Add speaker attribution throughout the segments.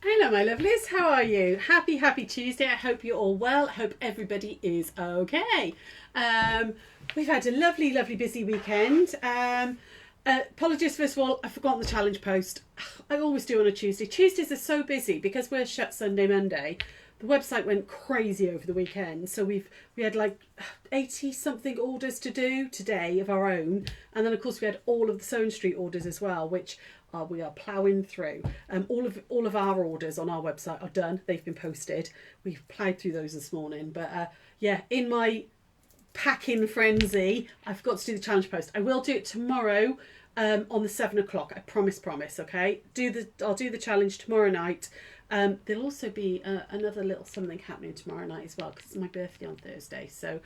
Speaker 1: Hello, my lovelies. How are you? Happy Tuesday. I hope you're all well. I hope everybody is okay. Um, we've had a lovely busy weekend. Apologies, first of all, I've forgotten the challenge post. I always do on a Tuesday. Tuesdays are so busy because we're shut Sunday, Monday. The website went crazy over the weekend, so we had like 80 something orders to do today of our own, and then of course we had all of the Sewing Street orders as well, which we are ploughing through. All of our orders on our website are done. They've been posted. We've ploughed through those this morning, but yeah, in my packing frenzy, I forgot to do the challenge post. I will do it tomorrow on the 7 o'clock. I promise. Okay, I'll do the challenge tomorrow night. There'll also be another little something happening tomorrow night as well because it's my birthday on Thursday. So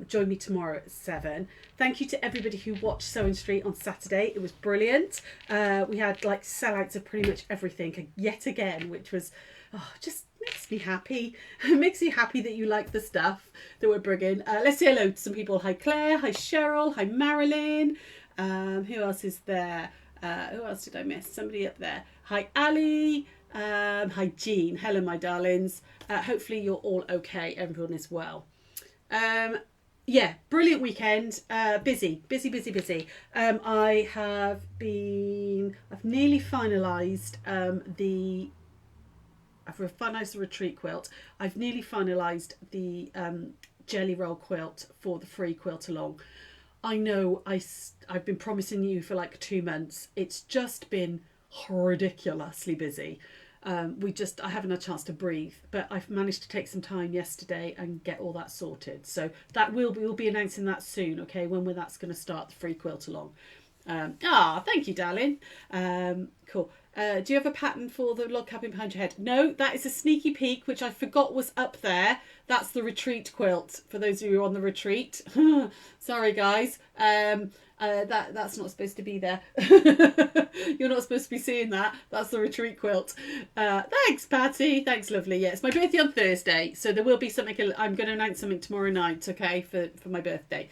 Speaker 1: join me tomorrow at 7. Thank you to everybody who watched Sewing Street on Saturday. It was brilliant. We had like sellouts of pretty much everything yet again, which was just makes me happy. It makes me happy that you like the stuff that we're bringing. Let's say hello to some people. Hi Claire, hi Cheryl, hi Marilyn. Who else is there? Who else did I miss? Somebody up there. Hi Ali. Hi Jean. Hello my darlings. Hopefully you're all okay. Everyone is well. Yeah, brilliant weekend. Busy. I've nearly finalised I've finalised the retreat quilt. I've nearly finalised the jelly roll quilt for the free quilt along. I know I've been promising you for like 2 months. It's just been ridiculously busy. I haven't had a chance to breathe, but I've managed to take some time yesterday and get all that sorted. So we'll be announcing that soon, okay, when that's going to start, the free quilt along. Thank you, darling. Cool. Do you have a pattern for the log cabin behind your head? No, that is a sneaky peek, which I forgot was up there. That's the retreat quilt, for those of you who are on the retreat. Sorry, guys. That's not supposed to be there. You're not supposed to be seeing that. That's the retreat quilt. Thanks, Patty. Thanks, lovely. Yeah, it's my birthday on Thursday, so there will be something. I'm going to announce something tomorrow night, okay, for my birthday.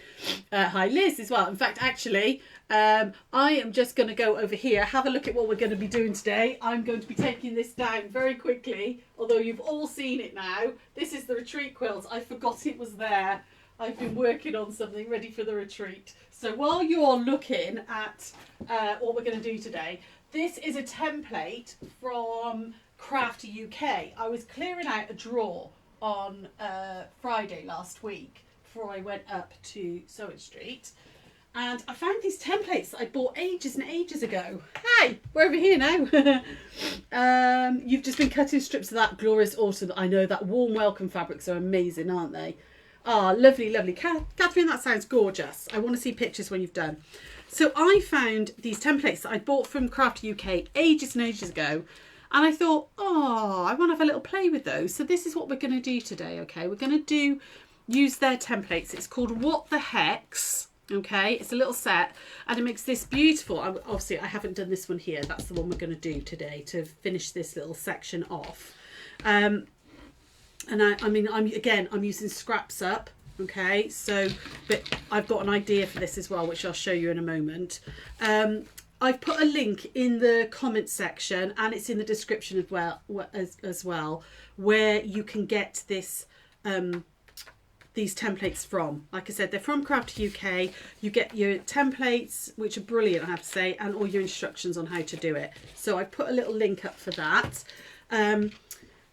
Speaker 1: Hi, Liz, as well. In fact, actually, I am just going to go over here, have a look at what we're going to be doing today. I'm going to be taking this down very quickly, although you've all seen it now. This is the retreat quilt. I forgot it was there. I've been working on something ready for the retreat. So while you're looking at what we're going to do today, this is a template from Craft UK. I was clearing out a drawer on Friday last week before I went up to Sewing Street. And I found these templates that I bought ages and ages ago. Hey, we're over here now. You've just been cutting strips of that glorious autumn. I know that warm welcome fabrics are amazing, aren't they? Ah, lovely. Catherine, that sounds gorgeous. I want to see pictures when you've done. So I found these templates that I bought from Craft UK ages and ages ago. And I thought, I want to have a little play with those. So this is what we're going to do today, okay? We're going to use their templates. It's called What the Hex, okay? It's a little set. And it makes this beautiful. Obviously, I haven't done this one here. That's the one we're going to do today to finish this little section off. And I'm using scraps up, okay? So, but I've got an idea for this as well, which I'll show you in a moment. I've put a link in the comment section, and it's in the description as well, where you can get this these templates from. Like I said, they're from Craft UK. You get your templates, which are brilliant, I have to say, and all your instructions on how to do it. So I put a little link up for that.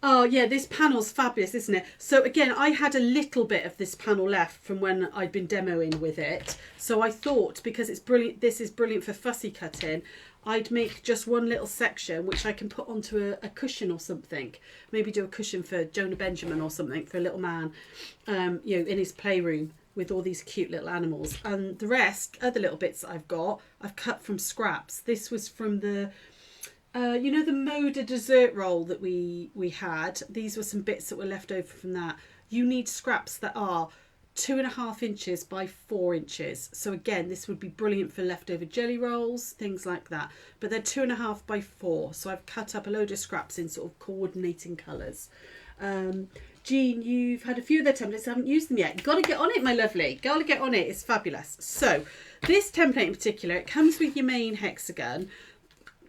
Speaker 1: Oh yeah, this panel's fabulous, isn't it? So again, I had a little bit of this panel left from when I'd been demoing with it. So I thought, because it's brilliant, this is brilliant for fussy cutting, I'd make just one little section which I can put onto a cushion or something. Maybe do a cushion for Jonah Benjamin or something, for a little man, in his playroom with all these cute little animals. And the rest, other little bits that I've cut from scraps. This was from the the Moda dessert roll that we had. These were some bits that were left over from that. You need scraps that are 2.5 inches by 4 inches. So again, this would be brilliant for leftover jelly rolls, things like that. But they're 2.5 by 4. So I've cut up a load of scraps in sort of coordinating colours. Jean, you've had a few of their templates. I haven't used them yet. You've got to get on it, my lovely. Got to get on it. It's fabulous. So this template in particular, it comes with your main hexagon.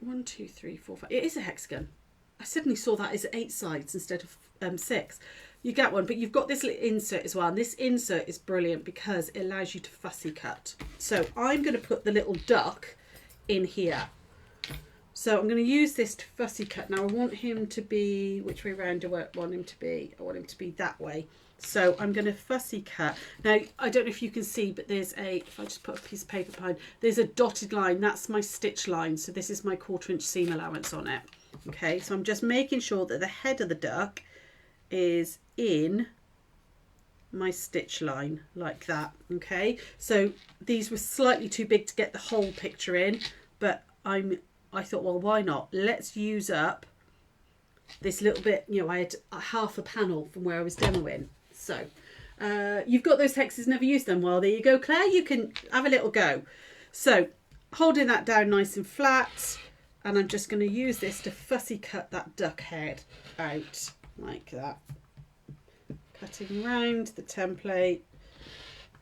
Speaker 1: 1, 2, 3, 4, 5. It is a hexagon. I suddenly saw that as 8 sides instead of 6. You get one, but you've got this little insert as well. And this insert is brilliant because it allows you to fussy cut. So I'm going to put the little duck in here. So I'm going to use this to fussy cut. Now I want him to be, which way round do I want him to be? I want him to be that way. So I'm going to fussy cut. Now, I don't know if you can see, but there's if I just put a piece of paper behind, there's a dotted line. That's my stitch line. So this is my 1/4 inch seam allowance on it. Okay, so I'm just making sure that the head of the duck is in my stitch line like that. Okay, so these were slightly too big to get the whole picture in, but I thought, well, why not? Let's use up this little bit. You know, I had half a panel from where I was demoing. So you've got those hexes, never used them. Well, there you go, Claire. You can have a little go. So holding that down nice and flat, and I'm just going to use this to fussy cut that duck head out like that. Cutting round the template.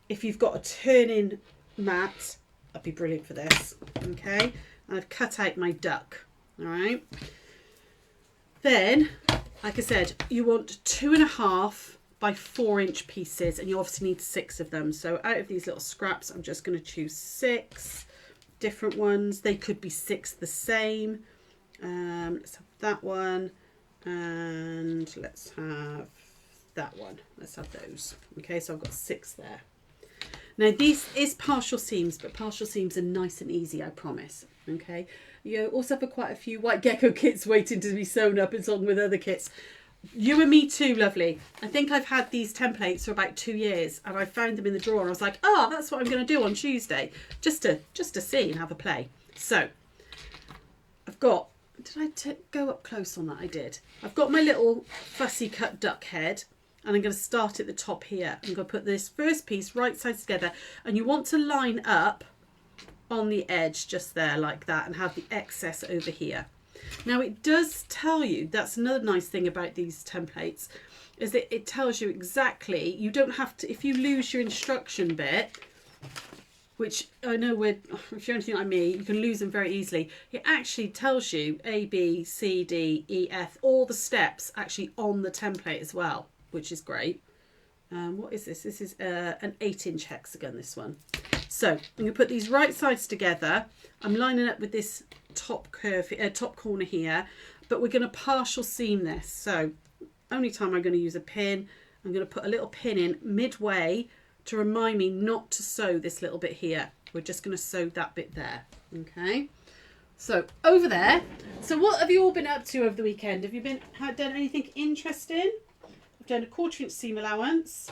Speaker 1: If you've got a turning mat, that'd be brilliant for this. Okay, and I've cut out my duck. All right. Then, like I said, you want 2.5 by 4 inch pieces, and you obviously need 6 of them. So out of these little scraps, I'm just going to choose 6 different ones. They could be 6 the same. Let's have that one, and let's have that one. Let's have those. Okay, so I've got 6 there. Now these is partial seams, but partial seams are nice and easy, I promise. Okay, you also have quite a few white gecko kits waiting to be sewn up along with other kits. You and me too, lovely. I think I've had these templates for about 2 years, and I found them in the drawer and I was like, oh, that's what I'm going to do on Tuesday, just to see and have a play. So I've got, did I go up close on that? I did. I've got my little fussy cut duck head, and I'm going to start at the top here. I'm going to put this first piece right sides together, and you want to line up on the edge just there like that and have the excess over here. Now it does tell you, that's another nice thing about these templates, is that it tells you exactly, you don't have to, if you lose your instruction bit, which I know if you're anything like me, you can lose them very easily. It actually tells you A, B, C, D, E, F, all the steps actually on the template as well, which is great. What is this? This is an 8-inch hexagon, this one. So I'm going to put these right sides together. I'm lining up with this top corner here, but we're going to partial seam this. So only time I'm going to use a pin, I'm going to put a little pin in midway to remind me not to sew this little bit here. We're just going to sew that bit there. Okay, so over there. So what have you all been up to over the weekend? Have you done anything interesting? I've done a 1/4 inch seam allowance.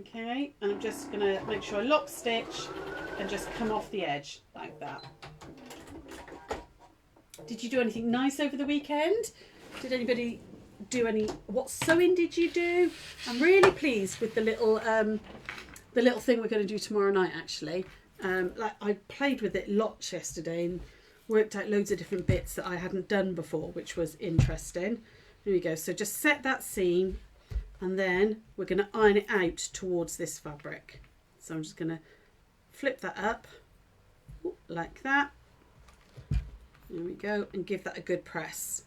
Speaker 1: Okay, and I'm just going to make sure I lock stitch and just come off the edge like that. Did you do anything nice over the weekend? Did anybody do what sewing did you do? I'm really pleased with the little thing we're going to do tomorrow night, actually. Like I played with it lots yesterday and worked out loads of different bits that I hadn't done before, which was interesting. Here we go. So just set that seam, and then we're going to iron it out towards this fabric. So I'm just going to flip that up like that. There we go, and give that a good press.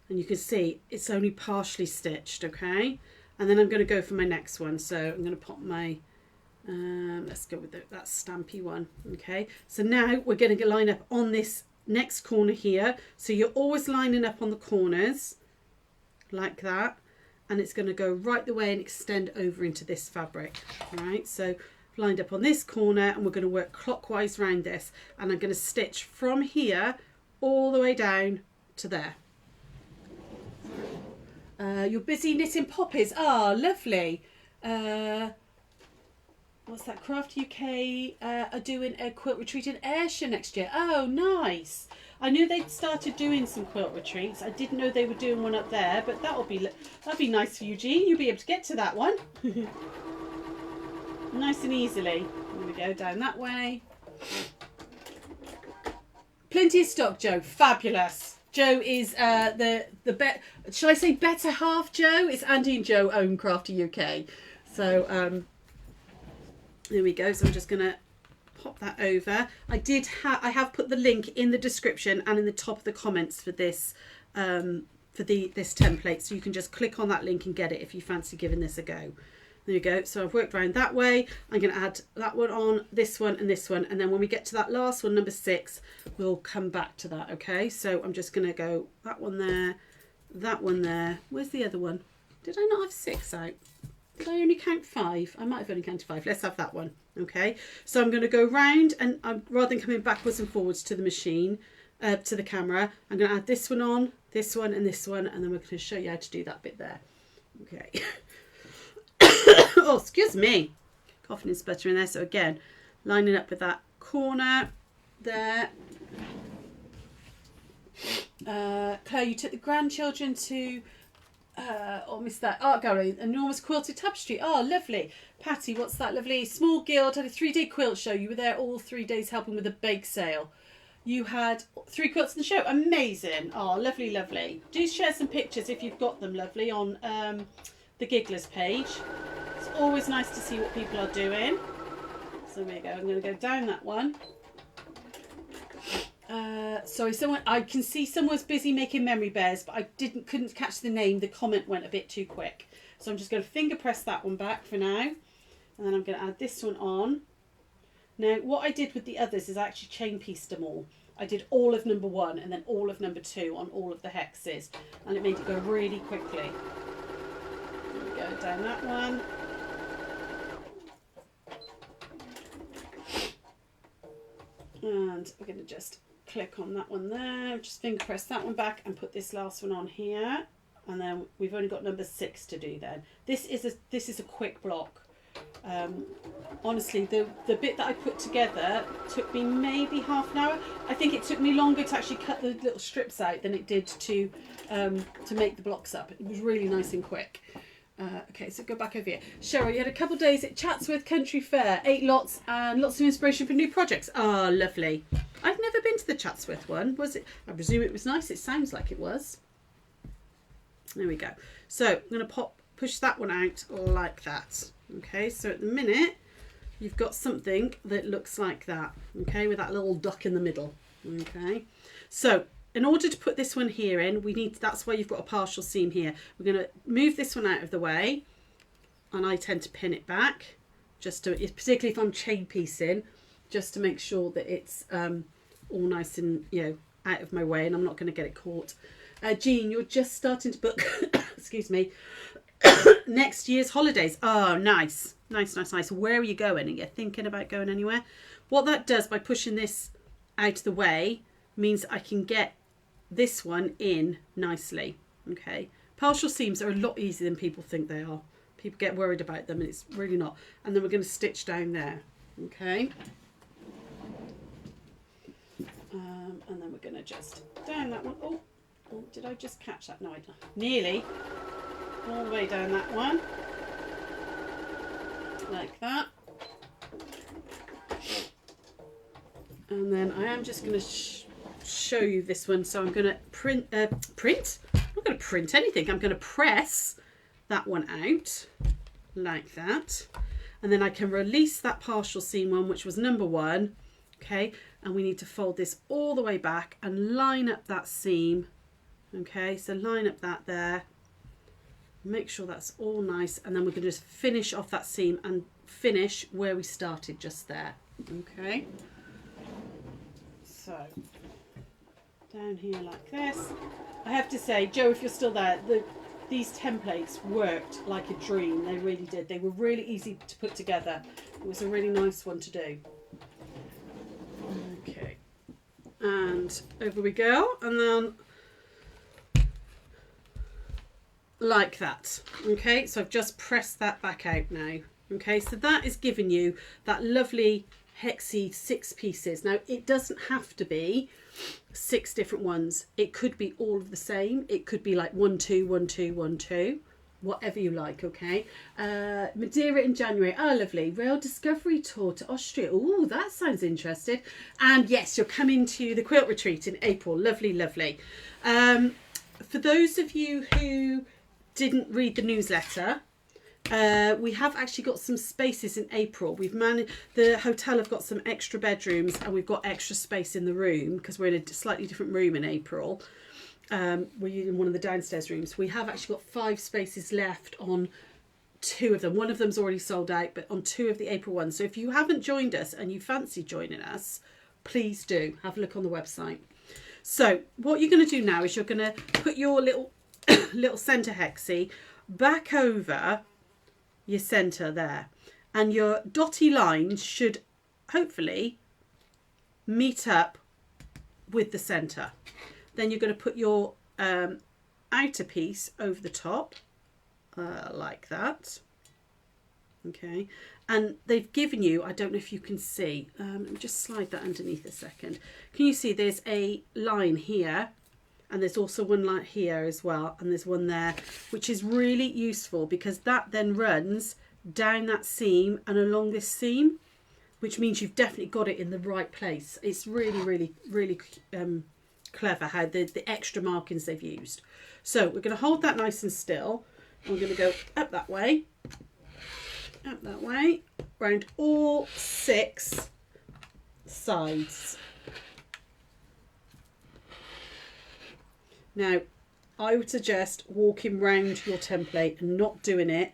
Speaker 1: And you can see it's only partially stitched, okay? And then I'm going to go for my next one. So I'm going to pop my, let's go with that stampy one, okay? So now we're going to line up on this next corner here. So you're always lining up on the corners like that. And it's going to go right the way and extend over into this fabric, all right? So lined up on this corner, and we're going to work clockwise round this, and I'm going to stitch from here all the way down to there. You're busy knitting poppies. Ah, lovely. What's that? Craft UK are doing a quilt retreat in Ayrshire next year. Oh, nice. I knew they'd started doing some quilt retreats. I didn't know they were doing one up there, but that'd be nice for you, Jean. You'll be able to get to that one. Nice and easily. There we go, down that way. Plenty of stock, Joe. Fabulous. Joe is shall I say better half Joe? It's Andy and Joe own Crafty UK. So there we go. So I'm just gonna pop that over. I have put the link in the description and in the top of the comments for this for this template, so you can just click on that link and get it if you fancy giving this a go. There you go. So I've worked around that way. I'm going to add that one on, this one and this one, and then when we get to that last one, number 6, we'll come back to that. Okay, so I'm just going to go that one there, that one there. Where's the other one? Did I not have 6 out? Did I only count 5? I might have only counted 5. Let's have that one. Okay, so I'm going to go round, and rather than coming backwards and forwards to the machine, to the camera, I'm going to add this one on, this one and this one, and then we're going to show you how to do that bit there. Okay. Oh, excuse me. Coughing and sputtering there. So again, lining up with that corner there. Claire, you took the grandchildren to missed that art gallery, enormous quilted tapestry. Oh, lovely. Patty, what's that lovely? Small Guild had a 3-day quilt show. You were there all 3 days helping with a bake sale. You had 3 quilts in the show. Amazing. Oh, lovely, lovely. Do share some pictures if you've got them, lovely, on the Gigglers page. It's always nice to see what people are doing. So there you go. I'm going to go down that one. Sorry, I can see someone's busy making memory bears, but I couldn't catch the name. The comment went a bit too quick. So I'm just going to finger press that one back for now. And then I'm going to add this one on. Now, what I did with the others is I actually chain pieced them all. I did all of number 1 and then all of number 2 on all of the hexes. And it made it go really quickly. There we go, down that one. And we're going to just click on that one there, just finger press that one back and put this last one on here, and then we've only got number 6 to do then. This is a quick block. Honestly, the bit that I put together took me maybe half an hour. I think it took me longer to actually cut the little strips out than it did to make the blocks up. It was really nice and quick. Okay, so go back over here. Cheryl, you had a couple of days at Chatsworth Country Fair, ate lots and lots of inspiration for new projects. Ah, lovely. I've never been to the Chatsworth one. Was it? I presume it was nice. It sounds like it was. There we go. So I'm going to push that one out like that. Okay, so at the minute you've got something that looks like that. Okay, with that little duck in the middle. Okay, so in order to put this one here in, that's why you've got a partial seam here. We're going to move this one out of the way, and I tend to pin it back, particularly if I'm chain piecing, just to make sure that it's all nice and out of my way, and I'm not going to get it caught. Jean, you're just starting to book, excuse me, next year's holidays. Oh, nice. Where are you going? Are you thinking about going anywhere? What that does by pushing this out of the way means I can get this one in nicely. Okay, partial seams are a lot easier than people think they are. People get worried about them, and it's really not. And then we're going to stitch down there. Okay, and then we're going to just down that one. Oh, did I just catch that? No, I didn't. Nearly all the way down that one, like that. And then I am just going to show you this one. So I'm going to print. I'm not going to print anything. I'm going to press that one out like that, and then I can release that partial seam one, which was number 1. Okay, and we need to fold this all the way back and line up that seam. Okay, so line up that there, make sure that's all nice, and then we're going to just finish off that seam and finish where we started just there. Okay, so down here like this. I have to say, Joe, if you're still there, these templates worked like a dream. They really did. They were really easy to put together. It was a really nice one to do. Okay, and over we go, and then like that. Okay, so I've just pressed that back out now. Okay, so that is giving you that lovely hexy 6 pieces. Now, it doesn't have to be 6 different ones. It could be all of the same. It could be like 1 2 1 2 1 2, whatever you like. Okay, Madeira in January. Oh, lovely. Rail Discovery Tour to Austria. Oh, that sounds interesting. And yes, you're coming to the quilt retreat in April. Lovely, lovely. For those of you who didn't read the newsletter, we have actually got some spaces in April. We've managed, the hotel have got some extra bedrooms, and we've got extra space in the room because we're in a slightly different room in April. we're using one of the downstairs rooms. We have actually got 5 spaces left on 2 of them. One of them's already sold out, but on 2 of the April ones. So if you haven't joined us and you fancy joining us, please do have a look on the website. So what you're going to do now is you're going to put your little little centre hexie back over your centre there, and your dotty lines should hopefully meet up with the centre. Then you're going to put your outer piece over the top like that. Okay, and they've given you, I don't know if you can see, let me just slide that underneath a second. Can you see there's a line here, and there's also one line here as well, and there's one there, which is really useful because that then runs down that seam and along this seam, which means you've definitely got it in the right place. It's really clever how the extra markings they've used. So we're going to hold that nice and still. I'm going to go up that way, round all 6 sides. Now, I would suggest walking round your template and not doing it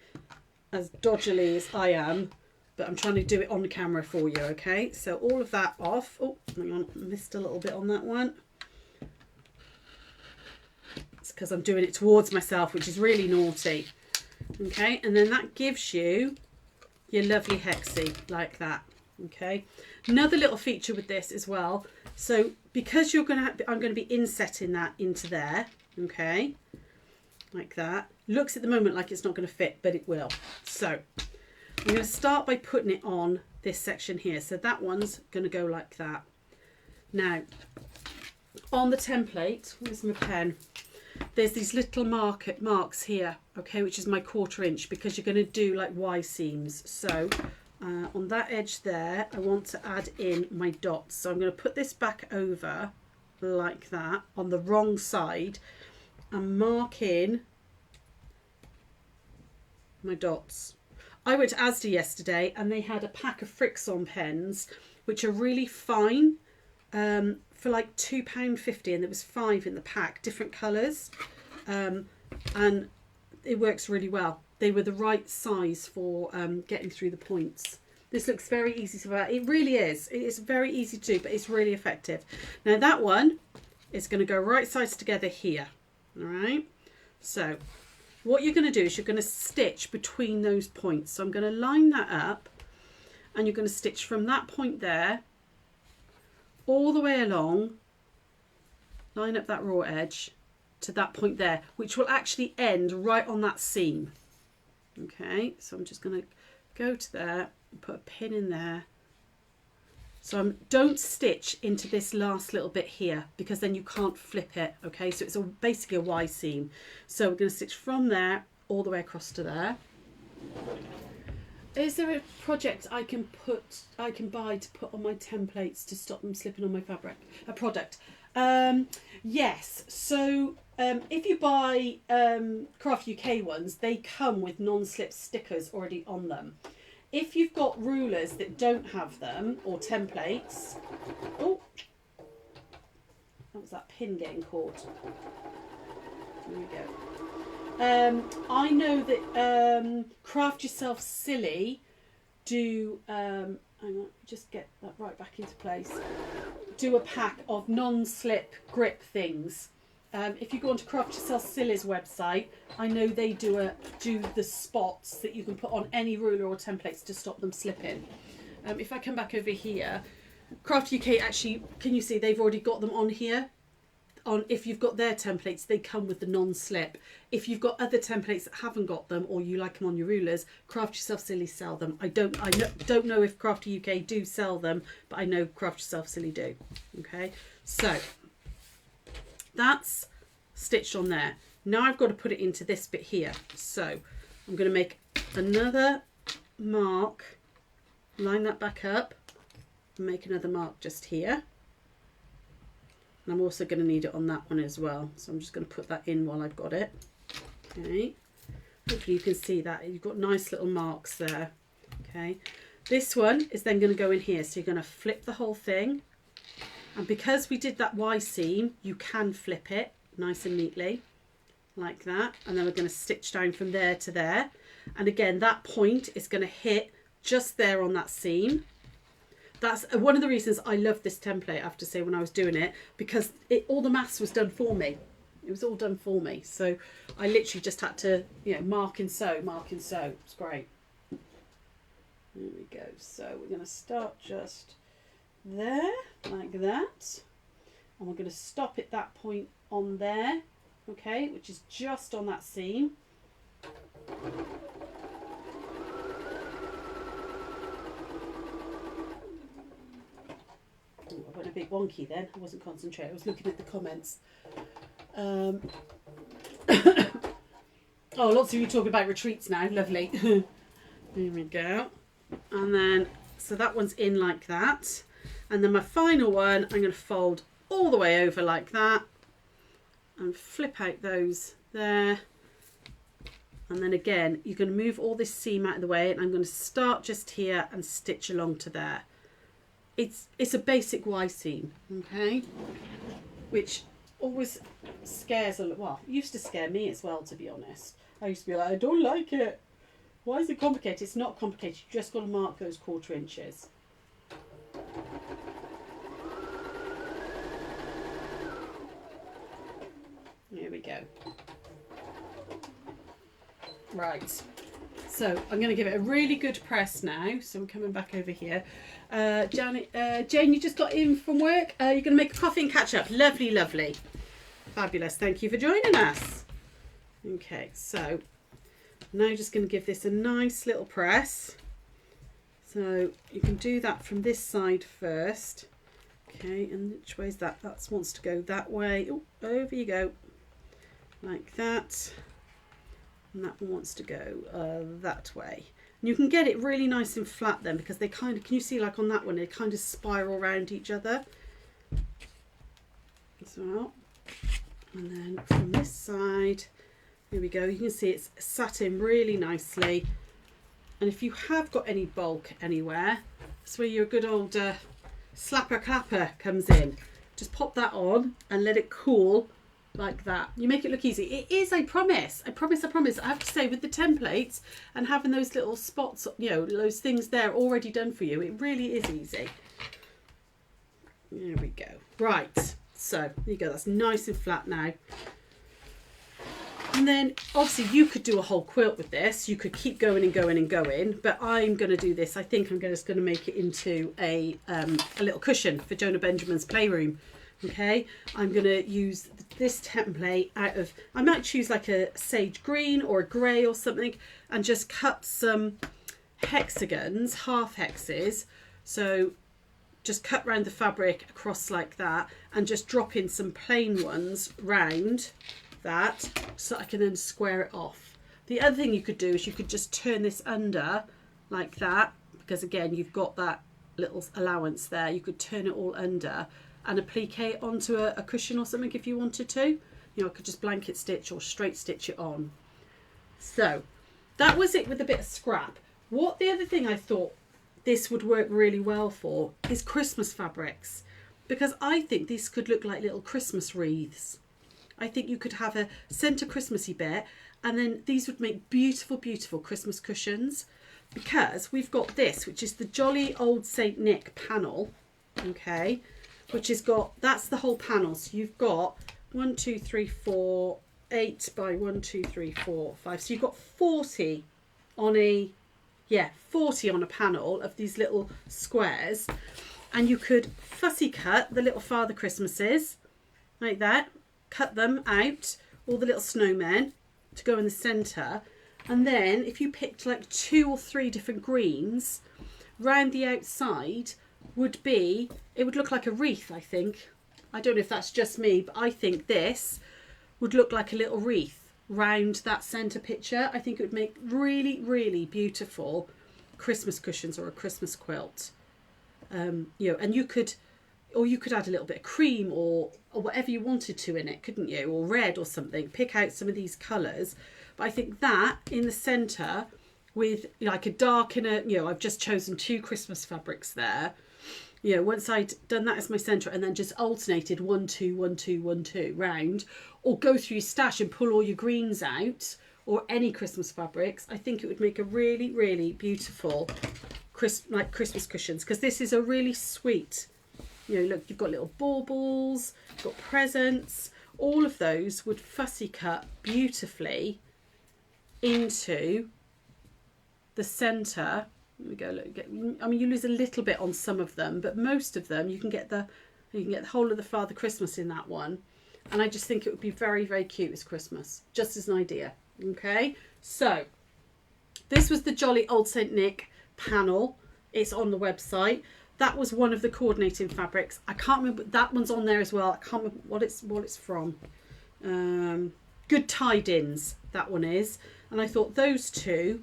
Speaker 1: as dodgily as I am, but I'm trying to do it on camera for you, okay? So all of that off. Oh, hang on, I missed a little bit on that one. It's because I'm doing it towards myself, which is really naughty. Okay, and then that gives you your lovely hexie like that. Okay, another little feature with this as well. So because you're going to, I'm going to be insetting that into there. Okay, like that. Looks at the moment like it's not going to fit, but it will. So I'm going to start by putting it on this section here. So that one's going to go like that. Now on the template, where's my pen? There's these little marks here, okay, which is my 1/4 inch, because you're going to do like Y seams. So on that edge there, I want to add in my dots. So I'm going to put this back over like that on the wrong side and mark in my dots. I went to Asda yesterday and they had a pack of Frixon pens, which are really fine, for like £2.50, and there was 5 in the pack, different colours, and it works really well. They were the right size for getting through the points. This looks very easy to wear. It really is. It is very easy to do, but it's really effective. Now that one is going to go right sides together here. All right. So what you're going to do is you're going to stitch between those points. So I'm going to line that up, and you're going to stitch from that point there all the way along, line up that raw edge to that point there, which will actually end right on that seam. Okay, so I'm just going to go to there and put a pin in there. So don't stitch into this last little bit here, because then you can't flip it. Okay, so it's basically a Y seam. So we're going to stitch from there all the way across to there. Is there a project I can buy to put on my templates to stop them slipping on my fabric? A product? Yes. So if you buy Craft UK ones, they come with non-slip stickers already on them. If you've got rulers that don't have them, or templates, oh, that was that pin getting caught. There we go. I know that Craft Yourself Silly do, hang on, just get that right back into place, do a pack of non-slip grip things. If you go onto Craft Yourself Silly's website, I know they do the spots that you can put on any ruler or templates to stop them slipping. If I come back over here, Craft UK actually, can you see they've already got them on here? If you've got their templates, they come with the non-slip. If you've got other templates that haven't got them, or you like them on your rulers, Craft Yourself Silly sell them. I don't know if Craft UK do sell them, but I know Craft Yourself Silly do. Okay, so that's stitched on there. Now I've got to put it into this bit here. So I'm going to make another mark, line that back up, and make another mark just here. And I'm also going to need it on that one as well. So I'm just going to put that in while I've got it. Okay. Hopefully you can see that. You've got nice little marks there. Okay. This one is then going to go in here. So you're going to flip the whole thing. And because we did that Y seam, you can flip it. nice and neatly, like that. And then we're going to stitch down from there to there. And again, that point is going to hit just there on that seam. That's one of the reasons I love this template, I have to say, when I was doing it, because all the maths was done for me. It was all done for me. So I literally just had to, you know, mark and sew, mark and sew. It's great. There we go. So we're going to start just there, like that. And we're going to stop at that point on there, okay, which is just on that seam. Oh, I went a bit wonky then. I wasn't concentrating. I was looking at the comments. Oh, lots of you talking about retreats now. Lovely. There we go. And then, so that one's in like that. And then my final one, I'm going to fold all the way over like that. And flip out those there. And then again, you're going to move all this seam out of the way. And I'm going to start just here and stitch along to there. It's a basic Y seam, okay? Which always scares a lot. Well, it used to scare me as well, to be honest. I used to be like, I don't like it. Why is it complicated? It's not complicated. You just got to mark those 1/4 inches. Here we go. Right. So I'm going to give it a really good press now. So I'm coming back over here. Jane, you just got in from work. You're going to make a coffee and catch up. Lovely, lovely. Fabulous. Thank you for joining us. Okay, so now just going to give this a nice little press. So you can do that from this side first. Okay, and which way is that? That wants to go that way. Oh, over you go. Like that. And that one wants to go that way. And you can get it really nice and flat then, because they kind of, can you see like on that one, they kind of spiral around each other as well. And then from this side, here we go. You can see it's sat in really nicely. And if you have got any bulk anywhere, that's where your good old slapper clapper comes in. Just pop that on and let it cool like that. You make it look easy. It is, I promise. I promise, I promise. I have to say, with the templates and having those little spots, you know, those things there already done for you, it really is easy. There we go. Right. So, there you go. That's nice and flat now. And then, obviously, you could do a whole quilt with this. You could keep going and going and going. But I'm going to do this. I think I'm just going to make it into a little cushion for Jonah Benjamin's playroom. Okay, I'm going to use this template out of, I might choose like a sage green or a grey or something, and just cut some hexagons, half hexes. So just cut round the fabric across like that, and just drop in some plain ones round that, so I can then square it off. The other thing you could do is you could just turn this under like that, because again, you've got that little allowance there. You could turn it all under and applique it onto a cushion or something if you wanted to. You know, I could just blanket stitch or straight stitch it on. So that was it with a bit of scrap. What the other thing I thought this would work really well for is Christmas fabrics, because I think these could look like little Christmas wreaths. I think you could have a centre Christmassy bit, and then these would make beautiful, beautiful Christmas cushions, because we've got this, which is the Jolly Old Saint Nick panel, okay, which has got, that's the whole panel. So you've got 1, 2, 3, 4, 8 by 1, 2, 3, 4, 5. So you've got 40 on a, yeah, 40 on a panel of these little squares. And you could fussy cut the little Father Christmases like that, cut them out, all the little snowmen to go in the centre. And then if you picked like 2 or 3 different greens round the outside, would be, it would look like a wreath, I think. I don't know if that's just me, but I think this would look like a little wreath round that centre picture. I think it would make really, really beautiful Christmas cushions or a Christmas quilt. You know, and you could, or you could add a little bit of cream or whatever you wanted to in it, couldn't you? Or red or something. Pick out some of these colours. But I think that in the centre with like a dark inner, you know, I've just chosen 2 Christmas fabrics there. you know, once I'd done that as my centre and then just alternated 1, 2, 1, 2, 1, 2 round, or go through your stash and pull all your greens out, or any Christmas fabrics, I think it would make a really, really beautiful Christmas cushions, because this is a really sweet, you know, look, you've got little baubles, you've got presents, all of those would fussy cut beautifully into the centre. There we go. Look, I mean, you lose a little bit on some of them, but most of them you can get the whole of the Father Christmas in that one, and I just think it would be very, very cute as Christmas, just as an idea. Okay, so this was the Jolly Old Saint Nick panel. It's on the website. That was one of the coordinating fabrics. I can't remember, that one's on there as well. I can't remember what it's from. Good Tidings, that one is. And I thought those two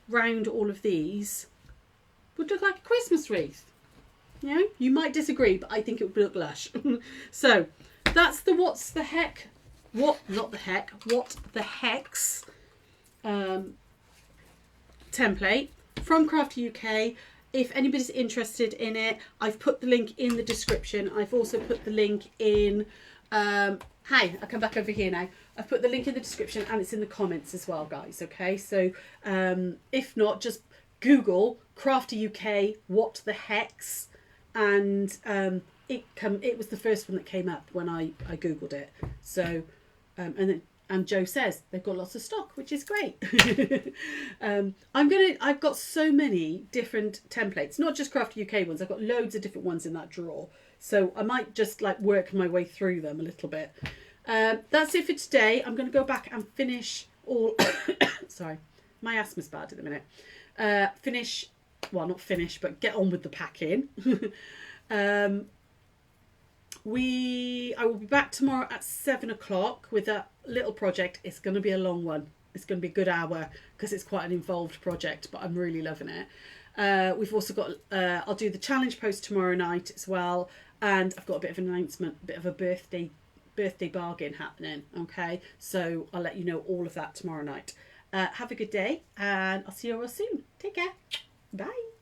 Speaker 1: round all of these would look like a Christmas wreath. You know, you might disagree, but I think it would look lush. So that's the what the hex template from Crafty UK. If anybody's interested in it, I've put the link in the description. I've also put the link in hi, I'll come back over here now. I've put the link in the description and it's in the comments as well, guys. Okay, so if not, just Google Crafty UK what the hex, and it was the first one that came up when I googled it. So and Joe says they've got lots of stock, which is great. I've got so many different templates, not just Crafty UK ones. I've got loads of different ones in that drawer. So I might just like work my way through them a little bit. That's it for today. I'm going to go back and finish all... Sorry, my asthma's bad at the minute. Well, not finish, but get on with the packing. I will be back tomorrow at 7 o'clock with a little project. It's going to be a long one. It's going to be a good hour because it's quite an involved project, but I'm really loving it. We've also got, I'll do the challenge post tomorrow night as well. And I've got a bit of an announcement, a bit of a birthday bargain happening. Okay, so I'll let you know all of that tomorrow night. Have a good day and I'll see you all soon. Take care. Bye.